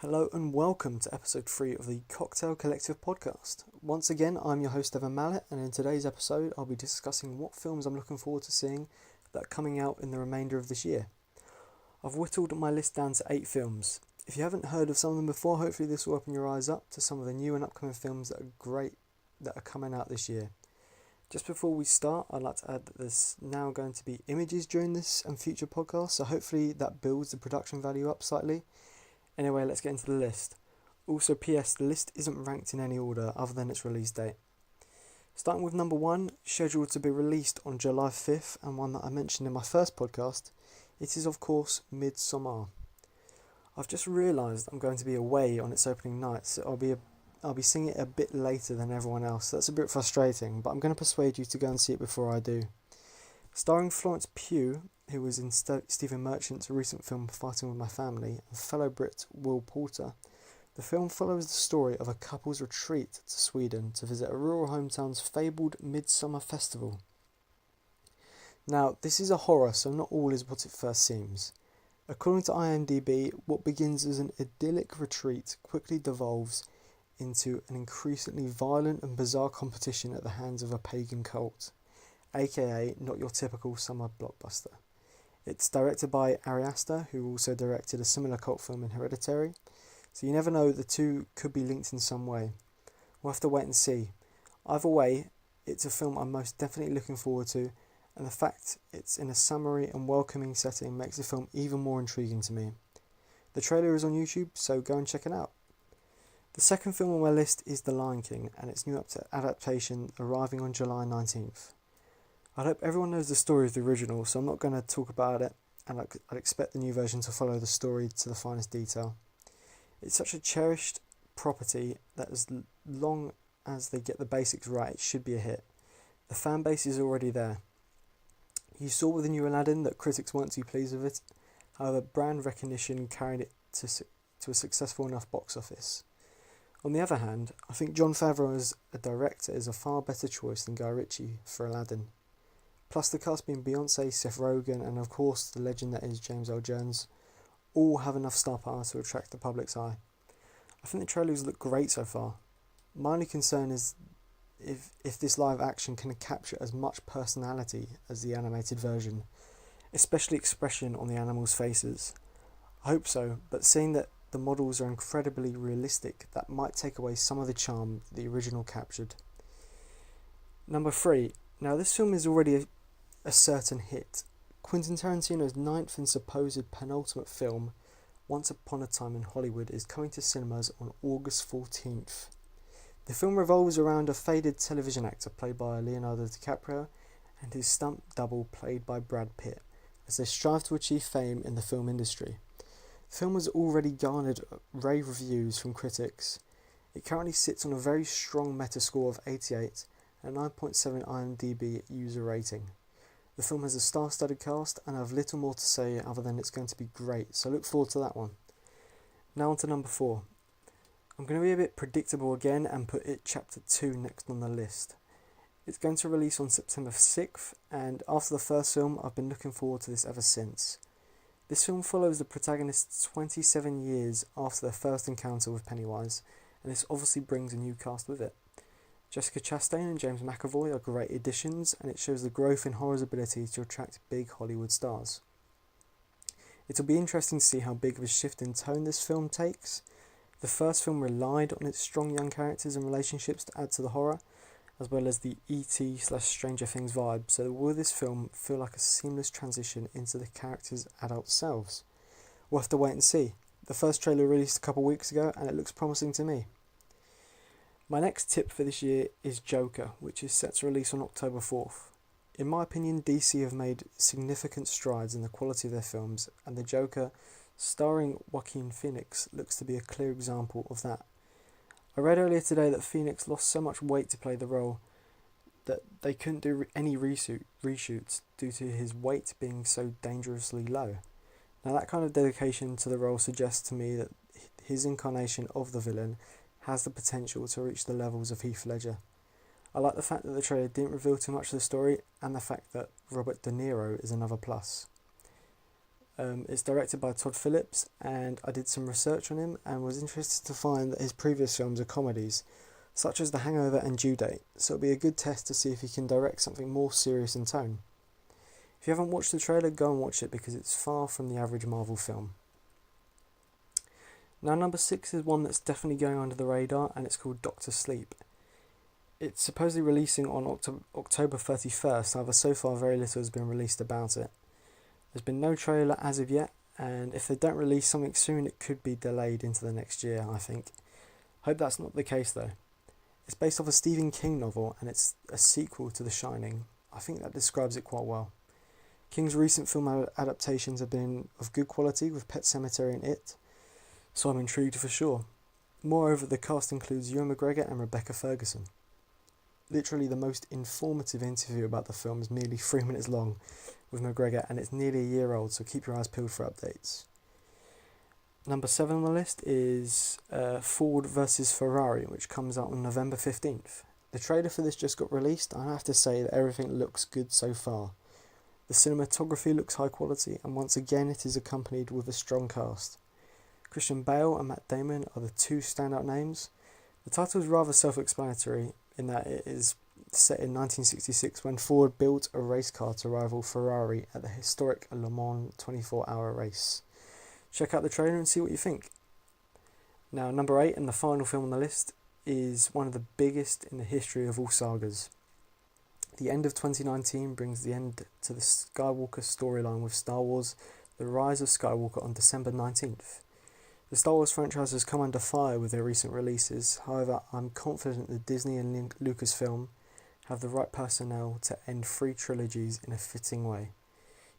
Hello and welcome to episode 3 of the Cocktail Collective podcast. Once again, I'm your host Evan Mallett, and in today's episode I'll be discussing what films I'm looking forward to seeing that are coming out in the remainder of this year. I've whittled my list down to 8 films. If you haven't heard of some of them before, hopefully this will open your eyes up to some of the new and upcoming films that are great that are coming out this year. Just before we start, I'd like to add that there's now going to be images during this and future podcasts, so hopefully that builds the production value up slightly. Anyway, let's get into the list. Also, P.S. the list isn't ranked in any order other than its release date. Starting with number 1, scheduled to be released on July 5th, and one that I mentioned in my first podcast, it is of course Midsommar. I've just realised I'm going to be away on its opening night, so I'll be seeing it a bit later than everyone else. That's a bit frustrating, but I'm going to persuade you to go and see it before I do. Starring Florence Pugh, who was in Stephen Merchant's recent film Fighting With My Family, and fellow Brit Will Poulter, the film follows the story of a couple's retreat to Sweden to visit a rural hometown's fabled midsummer festival. Now, this is a horror, so not all is what it first seems. According to IMDb, what begins as an idyllic retreat quickly devolves into an increasingly violent and bizarre competition at the hands of a pagan cult, aka not your typical summer blockbuster. It's directed by Ari Aster, who also directed a similar cult film in Hereditary, so you never know, the two could be linked in some way. We'll have to wait and see. Either way, it's a film I'm most definitely looking forward to, and the fact it's in a summery and welcoming setting makes the film even more intriguing to me. The trailer is on YouTube, so go and check it out. The second film on my list is The Lion King, and its new adaptation arriving on July 19th. I hope everyone knows the story of the original, so I'm not going to talk about it, and I'd expect the new version to follow the story to the finest detail. It's such a cherished property that as long as they get the basics right, it should be a hit. The fan base is already there. You saw with the new Aladdin that critics weren't too pleased with it, however brand recognition carried it to a successful enough box office. On the other hand, I think Jon Favreau as a director is a far better choice than Guy Ritchie for Aladdin. Plus the cast being Beyonce, Seth Rogen, and of course the legend that is James Earl Jones, all have enough star power to attract the public's eye. I think the trailers look great so far. My only concern is if this live action can capture as much personality as the animated version, especially expression on the animals' faces. I hope so, but seeing that the models are incredibly realistic, that might take away some of the charm the original captured. Number 3. Now this film is already a certain hit. Quentin Tarantino's 9th and supposed penultimate film, Once Upon a Time in Hollywood, is coming to cinemas on August 14th. The film revolves around a faded television actor played by Leonardo DiCaprio and his stunt double played by Brad Pitt, as they strive to achieve fame in the film industry. The film has already garnered rave reviews from critics. It currently sits on a very strong Metascore of 88 and a 9.7 IMDb user rating. The film has a star-studded cast, and I have little more to say other than it's going to be great, so look forward to that one. Now on to number 4. I'm going to be a bit predictable again and put It Chapter 2 next on the list. It's going to release on September 6th, and after the first film, I've been looking forward to this ever since. This film follows the protagonist's 27 years after their first encounter with Pennywise, and this obviously brings a new cast with it. Jessica Chastain and James McAvoy are great additions, and it shows the growth in horror's ability to attract big Hollywood stars. It'll be interesting to see how big of a shift in tone this film takes. The first film relied on its strong young characters and relationships to add to the horror, as well as the E.T./Stranger Things vibe, so will this film feel like a seamless transition into the characters' adult selves? We'll have to wait and see. The first trailer released a couple of weeks ago, and it looks promising to me. My next tip for this year is Joker, which is set to release on October 4th. In my opinion, DC have made significant strides in the quality of their films, and the Joker, starring Joaquin Phoenix, looks to be a clear example of that. I read earlier today that Phoenix lost so much weight to play the role that they couldn't do any reshoots due to his weight being so dangerously low. Now that kind of dedication to the role suggests to me that his incarnation of the villain has the potential to reach the levels of Heath Ledger. I like the fact that the trailer didn't reveal too much of the story, and the fact that Robert De Niro is another plus. It's directed by Todd Phillips, and I did some research on him and was interested to find that his previous films are comedies, such as The Hangover and Due Date, so it'll be a good test to see if he can direct something more serious in tone. If you haven't watched the trailer, go and watch it because it's far from the average Marvel film. Now, number 6 is one that's definitely going under the radar, and it's called Doctor Sleep. It's supposedly releasing on October 31st, however so far very little has been released about it. There's been no trailer as of yet, and if they don't release something soon it could be delayed into the next year, I think. Hope that's not the case though. It's based off a Stephen King novel, and it's a sequel to The Shining. I think that describes it quite well. King's recent film adaptations have been of good quality with Pet Sematary and It, so I'm intrigued for sure. Moreover, the cast includes Ewan McGregor and Rebecca Ferguson. Literally the most informative interview about the film is nearly 3 minutes long with McGregor, and it's nearly a year old, so keep your eyes peeled for updates. Number 7 on the list is Ford vs Ferrari, which comes out on November 15th. The trailer for this just got released, and I have to say that everything looks good so far. The cinematography looks high quality, and once again it is accompanied with a strong cast. Christian Bale and Matt Damon are the two standout names. The title is rather self-explanatory in that it is set in 1966 when Ford built a race car to rival Ferrari at the historic Le Mans 24-hour race. Check out the trailer and see what you think. Now, number 8 and the final film on the list is one of the biggest in the history of all sagas. The end of 2019 brings the end to the Skywalker storyline with Star Wars The Rise of Skywalker on December 19th. The Star Wars franchise has come under fire with their recent releases, however I'm confident that Disney and Lucasfilm have the right personnel to end 3 trilogies in a fitting way.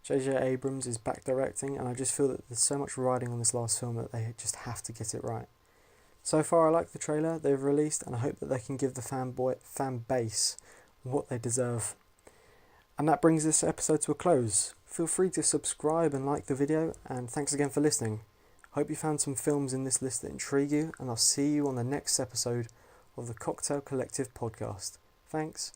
J.J. Abrams is back directing, and I just feel that there's so much riding on this last film that they just have to get it right. So far I like the trailer they've released, and I hope that they can give the fan base what they deserve. And that brings this episode to a close. Feel free to subscribe and like the video, and thanks again for listening. Hope you found some films in this list that intrigue you, and I'll see you on the next episode of the Cocktail Collective podcast. Thanks.